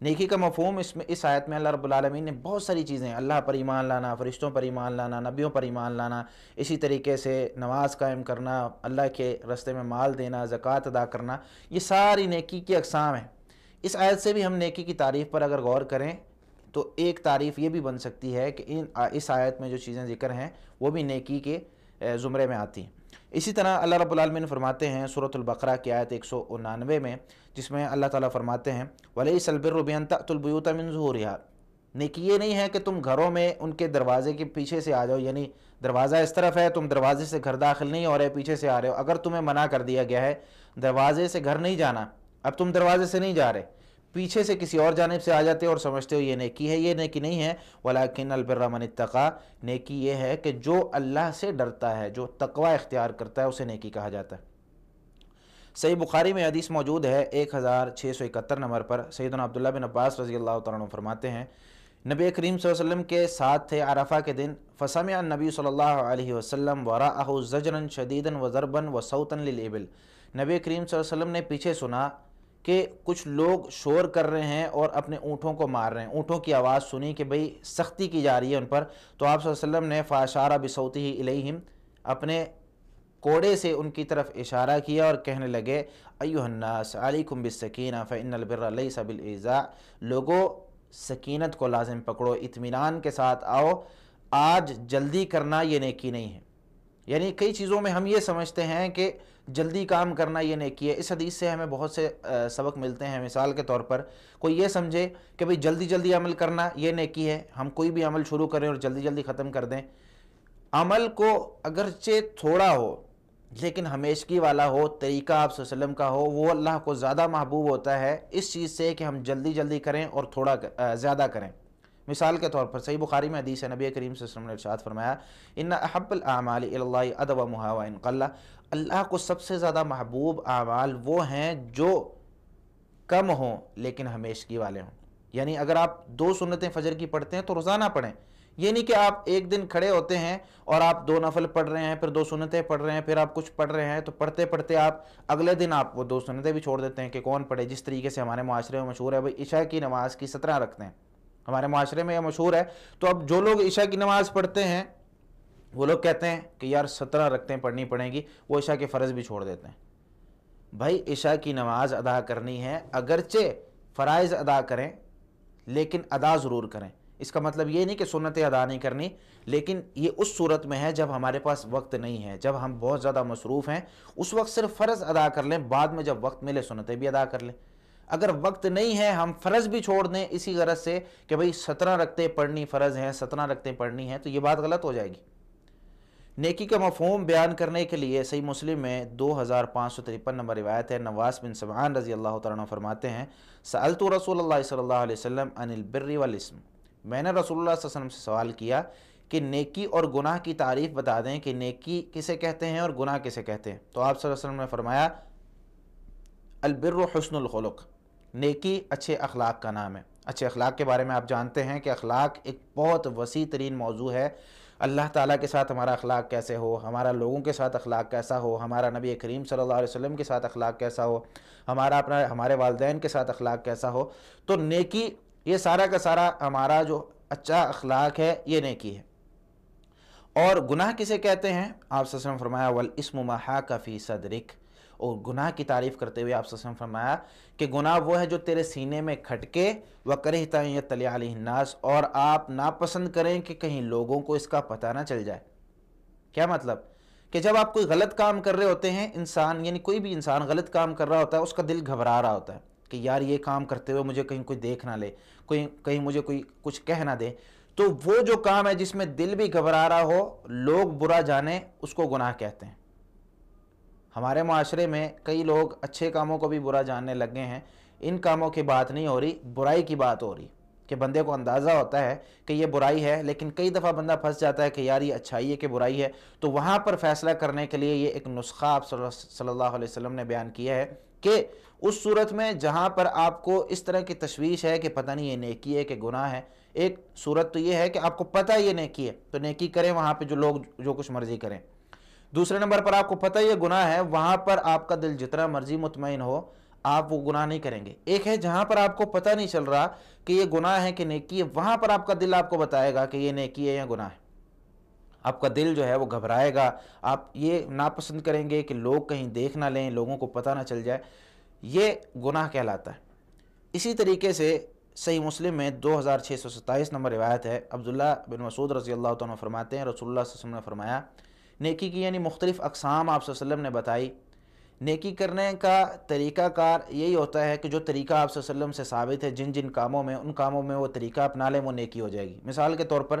نیکی کا مفہوم اس آیت میں اللہ رب العالمین نے بہت ساری چیزیں، اللہ پر ایمان لانا، فرشتوں پر ایمان لانا، نبیوں پر ایمان لانا، اسی طریقے سے نماز قائم کرنا، اللہ کے راستے میں مال دینا، زکوٰۃ ادا کرنا، یہ ساری نیکی کی اقسام ہیں۔ اس آیت سے بھی ہم نیکی کی تعریف پر اگر غور کریں تو ایک تعریف یہ بھی بن سکتی ہے کہ اس آیت میں جو چیزیں ذکر ہیں وہ بھی نیکی کے زمرے میں آتی ہیں۔ اسی طرح اللہ رب العالمین فرماتے ہیں سورۃ البقرہ کی آیت 199 میں، جس میں اللہ تعالیٰ فرماتے ہیں وَلَيْسَ الْبِرُّ بِأَن تَأْتُوا الْبُيُوتَ مِن ظُهُورِهَا، نیکی یہ نہیں ہے کہ تم گھروں میں ان کے دروازے کے پیچھے سے آ جاؤ، یعنی دروازہ اس طرف ہے، تم دروازے سے گھر داخل نہیں ہو رہے، پیچھے سے آ رہے ہو۔ اگر تمہیں منع کر دیا گیا ہے دروازے سے گھر نہیں جانا، اب تم دروازے سے نہیں جا رہے، پیچھے سے کسی اور جانب سے آ جاتے ہو اور سمجھتے ہو یہ نیکی ہے، یہ نیکی نہیں ہے۔ وَلَٰكِنَّ الْبِرَّ مَنِ اتَّقَىٰ، نیکی یہ ہے کہ جو اللہ سے ڈرتا ہے، جو تقوی اختیار کرتا ہے، اسے نیکی کہا جاتا ہے۔ صحیح بخاری میں حدیث موجود ہے 1671 نمبر پر، سیدنا عبداللہ بن عباس رضی اللہ تعالیٰ عنہ فرماتے ہیں نبی کریم صلی اللہ علیہ وسلم کے ساتھ تھے عرفہ کے دن، فسمع النبی صلی اللہ علیہ وسلم وراءہ زجرا شدیدا وضربا وصوتا للابل، نبی کریم صلی اللہ علیہ وسلم نے پیچھے سنا کہ کچھ لوگ شور کر رہے ہیں اور اپنے اونٹوں کو مار رہے ہیں، اونٹوں کی آواز سنی کہ بھئی سختی کی جا رہی ہے ان پر، تو آپ صلی اللہ علیہ وسلم نے فاشار بصوتہ الیہم، اپنے کوڑے سے ان کی طرف اشارہ کیا اور کہنے لگے ایھا الناس علیکم بالسکینہ فإن البر لیس بالایذاء، لوگو سکینت کو لازم پکڑو، اطمینان کے ساتھ آؤ، آج جلدی کرنا یہ نیکی نہیں ہے۔ یعنی کئی چیزوں میں ہم یہ سمجھتے ہیں کہ جلدی کام کرنا یہ نیکی ہے۔ اس حدیث سے ہمیں بہت سے سبق ملتے ہیں۔ مثال کے طور پر کوئی یہ سمجھے کہ بھئی جلدی جلدی عمل کرنا یہ نیکی ہے، ہم کوئی بھی عمل شروع کریں اور جلدی جلدی ختم کر دیں۔ عمل کو اگرچہ تھوڑا ہو لیکن ہمیشگی والا ہو، طریقہ آپ صلی اللہ علیہ وسلم کا ہو، وہ اللہ کو زیادہ محبوب ہوتا ہے اس چیز سے کہ ہم جلدی جلدی کریں اور تھوڑا زیادہ کریں۔ مثال کے طور پر صحیح بخاری میں حدیث ہے، نبی کریم صلی اللہ علیہ وسلم نے ارشاد فرمایا ان احب الاعمال الی اللہ ادومها وان قل، اللہ کو سب سے زیادہ محبوب اعمال وہ ہیں جو کم ہوں لیکن ہمیشگی والے ہوں۔ یعنی اگر آپ 2 سنتیں فجر کی پڑھتے ہیں تو روزانہ پڑھیں، یہ نہیں کہ آپ ایک دن کھڑے ہوتے ہیں اور آپ 2 نفل پڑھ رہے ہیں، پھر 2 سنتیں پڑھ رہے ہیں، پھر آپ کچھ پڑھ رہے ہیں، تو پڑھتے پڑھتے آپ اگلے دن آپ وہ 2 سنتیں بھی چھوڑ دیتے ہیں کہ کون پڑھے۔ جس طریقے سے ہمارے معاشرے میں مشہور ہے بھئی عشاء کی نماز کی 17 رکھتے ہیں، ہمارے معاشرے میں یہ مشہور ہے، تو اب جو لوگ عشاء کی نماز پڑھتے ہیں وہ لوگ کہتے ہیں کہ یار 17 رکعتیں پڑھنی پڑیں گی، وہ عشاء کے فرض بھی چھوڑ دیتے ہیں۔ بھائی عشاء کی نماز ادا کرنی ہے، اگرچہ فرائض ادا کریں لیکن ادا ضرور کریں۔ اس کا مطلب یہ نہیں کہ سنتیں ادا نہیں کرنی، لیکن یہ اس صورت میں ہے جب ہمارے پاس وقت نہیں ہے، جب ہم بہت زیادہ مصروف ہیں، اس وقت صرف فرض ادا کر لیں، بعد میں جب وقت ملے سنتیں بھی ادا کر لیں۔ اگر وقت نہیں ہے ہم فرض بھی چھوڑ دیں اسی غرض سے کہ بھئی 17 رکعتیں پڑھنی فرض ہیں، 17 رکعتیں پڑھنی ہیں، تو یہ بات غلط ہو جائے گی۔ نیکی کا مفہوم بیان کرنے کے لیے صحیح مسلم میں 2553 نمبر روایت ہے، نواس بن سمعان رضی اللہ تعالیٰ عنہ فرماتے ہیں سألت رسول اللہ صلی اللہ علیہ وسلم عن البر والاسم، میں نے رسول اللہ صلی اللہ علیہ وسلم سے سوال کیا کہ نیکی اور گناہ کی تعریف بتا دیں کہ نیکی کسے کہتے ہیں اور گناہ کسے کہتے ہیں، تو آپ صلی اللہ علیہ وسلم نے فرمایا البر حسن الخلق، نیکی اچھے اخلاق کا نام ہے۔ اچھے اخلاق کے بارے میں آپ جانتے ہیں کہ اخلاق ایک بہت وسیع ترین موضوع ہے۔ اللہ تعالیٰ کے ساتھ ہمارا اخلاق کیسے ہو، ہمارا لوگوں کے ساتھ اخلاق کیسا ہو، ہمارا نبی کریم صلی اللہ علیہ وسلم کے ساتھ اخلاق کیسا ہو، ہمارے والدین کے ساتھ اخلاق کیسا ہو، تو نیکی یہ سارا کا سارا ہمارا جو اچھا اخلاق ہے یہ نیکی ہے۔ اور گناہ کسے کہتے ہیں؟ آپ صلی اللہ علیہ وسلم فرمایا والاسم ما حاک فی صدرک، اور گناہ کی تعریف کرتے ہوئے آپ صلی اللہ علیہ وسلم فرمایا کہ گناہ وہ ہے جو تیرے سینے میں کھٹکے وَكَرِهْتَ أَن يَطَّلِعَ عَلَيْهِ النَّاسُ، اور آپ ناپسند کریں کہ کہیں لوگوں کو اس کا پتہ نہ چل جائے۔ کیا مطلب؟ کہ جب آپ کوئی غلط کام کر رہے ہوتے ہیں، انسان یعنی کوئی بھی انسان غلط کام کر رہا ہوتا ہے، اس کا دل گھبرا رہا ہوتا ہے کہ یار یہ کام کرتے ہوئے مجھے کہیں کوئی دیکھ نہ لے، کہیں مجھے کوئی کچھ کہہ نہ دے، تو وہ جو کام ہے جس میں دل بھی گھبرا رہا ہو، لوگ برا جانیں، اس کو گناہ کہتے ہیں۔ ہمارے معاشرے میں کئی لوگ اچھے کاموں کو بھی برا جاننے لگے ہیں، ان کاموں کی بات نہیں ہو رہی، برائی کی بات ہو رہی، کہ بندے کو اندازہ ہوتا ہے کہ یہ برائی ہے، لیکن کئی دفعہ بندہ پھنس جاتا ہے کہ یار یہ اچھائی ہے کہ برائی ہے، تو وہاں پر فیصلہ کرنے کے لیے یہ ایک نسخہ آپ صلی اللہ علیہ وسلم نے بیان کیا ہے کہ اس صورت میں جہاں پر آپ کو اس طرح کی تشویش ہے کہ پتہ نہیں یہ نیکی ہے کہ گناہ ہے، ایک صورت تو یہ ہے کہ آپ کو پتہ یہ نیکی ہے تو نیکی کریں، وہاں پہ جو لوگ جو کچھ مرضی کریں۔ دوسرے نمبر پر آپ کو پتہ یہ گناہ ہے، وہاں پر آپ کا دل جتنا مرضی مطمئن ہو، آپ وہ گناہ نہیں کریں گے۔ ایک ہے جہاں پر آپ کو پتہ نہیں چل رہا کہ یہ گناہ ہے کہ نیکی ہے، وہاں پر آپ کا دل آپ کو بتائے گا کہ یہ نیکی ہے یا گناہ ہے۔ آپ کا دل جو ہے وہ گھبرائے گا، آپ یہ ناپسند کریں گے کہ لوگ کہیں دیکھ نہ لیں، لوگوں کو پتہ نہ چل جائے، یہ گناہ کہلاتا ہے۔ اسی طریقے سے صحیح مسلم میں 2627 نمبر روایت ہے، عبداللہ بن مسعود رضی اللہ عنہ فرماتے ہیں رسول اللہ صلی اللہ علیہ وسلم نے فرمایا، نیکی کی یعنی مختلف اقسام آپ صلی اللہ علیہ وسلم نے بتائی۔ نیکی کرنے کا طریقہ کار یہی ہوتا ہے کہ جو طریقہ آپ صلی اللہ علیہ وسلم سے ثابت ہے، جن جن کاموں میں، ان کاموں میں وہ طریقہ اپنا لیں، وہ نیکی ہو جائے گی۔ مثال کے طور پر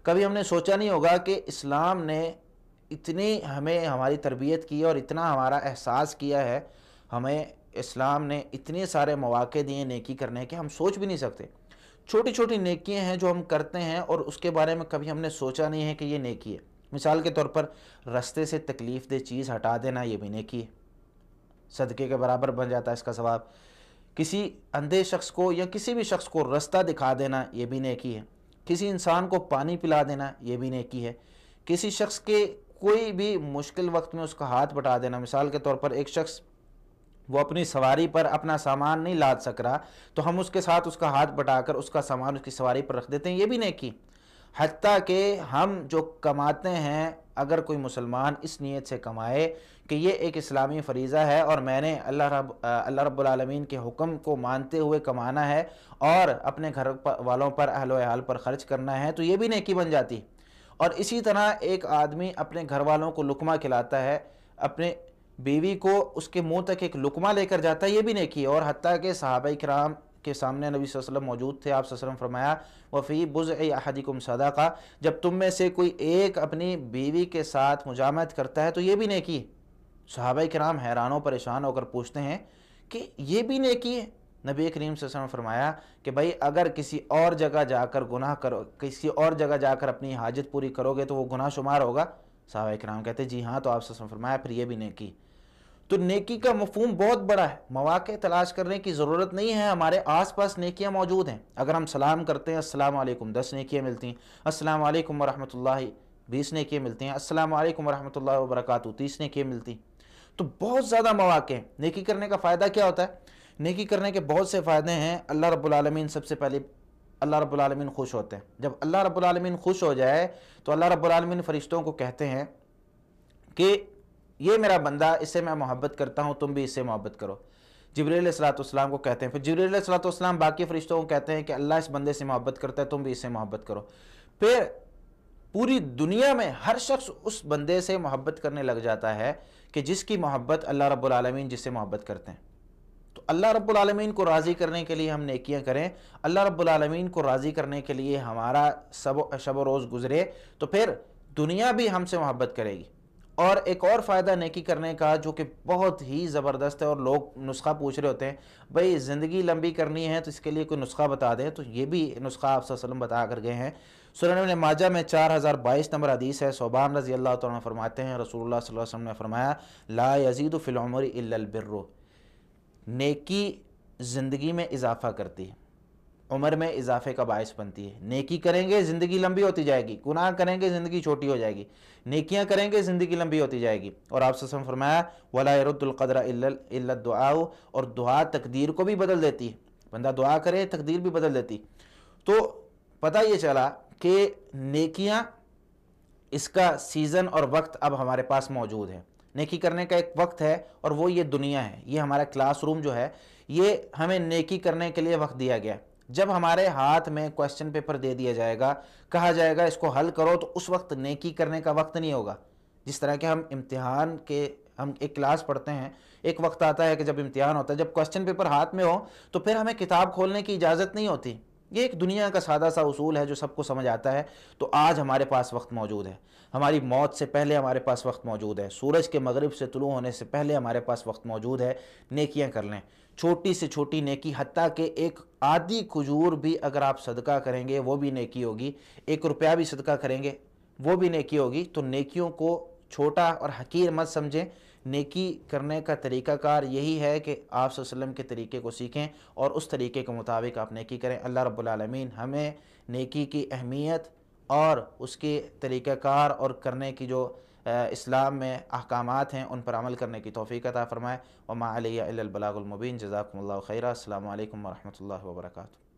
کبھی ہم نے سوچا نہیں ہوگا کہ اسلام نے اتنی ہمیں ہماری تربیت کی اور اتنا ہمارا احساس کیا ہے، ہمیں اسلام نے اتنے سارے مواقع دیے نیکی کرنے کے، ہم سوچ بھی نہیں سکتے۔ چھوٹی چھوٹی نیکیاں ہیں جو ہم کرتے ہیں اور اس کے بارے میں کبھی ہم نے سوچا نہیں ہے کہ یہ نیکی ہے۔ مثال کے طور پر رستے سے تکلیف دہ چیز ہٹا دینا، یہ بھی نیکی ہے، صدقے کے برابر بن جاتا ہے اس کا ثواب۔ کسی اندھے شخص کو یا کسی بھی شخص کو رستہ دکھا دینا، یہ بھی نیکی ہے۔ کسی انسان کو پانی پلا دینا، یہ بھی نیکی ہے۔ کسی شخص کے کوئی بھی مشکل وقت میں اس کا ہاتھ بٹا دینا، مثال کے طور پر ایک شخص وہ اپنی سواری پر اپنا سامان نہیں لاد سک رہا تو ہم اس کے ساتھ اس کا ہاتھ بٹا کر اس کا سامان اس کی سواری پر رکھ دیتے ہیں، یہ بھی نیکی۔ حتیٰ کہ ہم جو کماتے ہیں، اگر کوئی مسلمان اس نیت سے کمائے کہ یہ ایک اسلامی فریضہ ہے اور میں نے اللہ رب العالمین کے حکم کو مانتے ہوئے کمانا ہے اور اپنے گھر والوں پر، اہل و عیال پر خرچ کرنا ہے، تو یہ بھی نیکی بن جاتی۔ اور اسی طرح ایک آدمی اپنے گھر والوں کو لقمہ کھلاتا ہے، اپنے بیوی کو اس کے منہ تک ایک لقمہ لے کر جاتا ہے، یہ بھی نیکی ہے۔ اور حتیٰ کہ صحابہ کرام کے سامنے نبی صلی اللہ علیہ وسلم موجود تھے، آپ صلی اللہ علیہ وسلم فرمایا وفی بضع احدکم صدقہ، جب تم میں سے کوئی ایک اپنی بیوی کے ساتھ مجامعت کرتا ہے تو یہ بھی نیکی ہے۔ صحابہ کرام حیران و پریشان ہو کر پوچھتے ہیں کہ یہ بھی نیکی ہے؟ نبی کریم صلی اللہ علیہ وسلم فرمایا کہ بھائی اگر کسی اور جگہ جا کر گناہ کرو، کسی اور جگہ جا کر اپنی حاجت پوری کرو گے تو وہ گناہ شمار ہوگا؟ صحابہ کرام کہتے ہیں جی ہاں، تو آپ صلی اللہ علیہ وسلم فرمایا پھر یہ بھی نیکی۔ تو نیکی کا مفہوم بہت بڑا ہے، مواقع تلاش کرنے کی ضرورت نہیں ہے، ہمارے آس پاس نیکیاں موجود ہیں۔ اگر ہم سلام کرتے ہیں السلام علیکم، 10 نیکیاں ملتی ہیں۔ السلام علیکم ورحمۃ اللہ، 20 نیکیاں ملتی ہیں۔ السلام علیکم ورحمۃ اللہ وبرکاتہ، 30 نیکیاں ملتی ہیں۔ تو بہت زیادہ مواقع ہیں۔ نیکی کرنے کا فائدہ کیا ہوتا ہے؟ نیکی کرنے کے بہت سے فائدے ہیں۔ اللہ رب العالمین، سب سے پہلے اللہ رب العالمین خوش ہوتے ہیں۔ جب اللہ رب العالمین خوش ہو جائے تو اللہ رب العالمین فرشتوں کو کہتے ہیں کہ یہ میرا بندہ، اس سے میں محبت کرتا ہوں، تم بھی اس سے محبت کرو۔ جبریل علیہ الصلوۃ والسلام کو کہتے ہیں، پھر جبریل علیہ الصلوۃ والسلام باقی فرشتوں کو کہتے ہیں کہ اللہ اس بندے سے محبت کرتا ہے، تم بھی اس سے محبت کرو۔ پھر پوری دنیا میں ہر شخص اس بندے سے محبت کرنے لگ جاتا ہے کہ جس کی محبت اللہ رب العالمین جس سے محبت کرتے ہیں۔ تو اللہ رب العالمین کو راضی کرنے کے لیے ہم نیکیاں کریں، اللہ رب العالمین کو راضی کرنے کے لیے ہمارا شب و روز گزرے، تو پھر دنیا بھی ہم سے محبت کرے گی۔ اور ایک اور فائدہ نیکی کرنے کا جو کہ بہت ہی زبردست ہے، اور لوگ نسخہ پوچھ رہے ہوتے ہیں بھئی زندگی لمبی کرنی ہے تو اس کے لیے کوئی نسخہ بتا دیں، تو یہ بھی نسخہ آپ صلی اللہ علیہ وسلم بتا کر گئے ہیں۔ سنن ابن ماجہ میں 4022 نمبر حدیث ہے، صوبان رضی اللہ تعالیٰ فرماتے ہیں رسول اللہ صلی اللہ علیہ وسلم نے فرمایا لا یزید فی العمر الا البر، نیکی زندگی میں اضافہ کرتی ہے، عمر میں اضافے کا باعث بنتی ہے۔ نیکی کریں گے زندگی لمبی ہوتی جائے گی، گناہ کریں گے زندگی چھوٹی ہو جائے گی، نیکیاں کریں گے زندگی لمبی ہوتی جائے گی۔ اور آپ صلی اللہ علیہ وسلم فرمایا وَلَا يَرُدُّ الْقَدْرَ إِلَّا الدُّعَاءُ، اور دعا تقدیر کو بھی بدل دیتی ہے، بندہ دعا کرے تقدیر بھی بدل دیتی۔ تو پتہ یہ چلا کہ نیکیاں، اس کا سیزن اور وقت اب ہمارے پاس موجود ہے۔ نیکی کرنے کا ایک وقت ہے اور وہ یہ دنیا ہے، یہ ہمارا کلاس روم جو ہے، یہ ہمیں نیکی کرنے کے لیے وقت دیا گیا ہے۔ جب ہمارے ہاتھ میں کویسچن پیپر دے دیا جائے گا، کہا جائے گا اس کو حل کرو، تو اس وقت نیکی کرنے کا وقت نہیں ہوگا۔ جس طرح کہ ہم امتحان کے، ہم ایک کلاس پڑھتے ہیں، ایک وقت آتا ہے کہ جب امتحان ہوتا ہے، جب کویسچن پیپر ہاتھ میں ہو تو پھر ہمیں کتاب کھولنے کی اجازت نہیں ہوتی۔ یہ ایک دنیا کا سادہ سا اصول ہے جو سب کو سمجھ آتا ہے۔ تو آج ہمارے پاس وقت موجود ہے، ہماری موت سے پہلے ہمارے پاس وقت موجود ہے، سورج کے مغرب سے طلوع ہونے سے پہلے ہمارے پاس وقت موجود ہے۔ نیکیاں کر لیں، چھوٹی سے چھوٹی نیکی، حتیٰ کہ ایک آدھی کھجور بھی اگر آپ صدقہ کریں گے وہ بھی نیکی ہوگی، 1 روپیہ بھی صدقہ کریں گے وہ بھی نیکی ہوگی۔ تو نیکیوں کو چھوٹا اور حقیر مت سمجھیں۔ نیکی کرنے کا طریقہ کار یہی ہے کہ آپ صلی اللہ علیہ وسلم کے طریقے کو سیکھیں اور اس طریقے کے مطابق آپ نیکی کریں۔ اللہ رب العالمین ہمیں نیکی کی اہمیت اور اس کے طریقہ کار اور کرنے کی جو اسلام میں احکامات ہیں ان پر عمل کرنے کی توفیق عطا فرمائے۔ وما علیہ الا البلاغ المبین۔ جزاکم اللہ خیرا۔ السلام علیکم ورحمۃ اللہ وبرکاتہ۔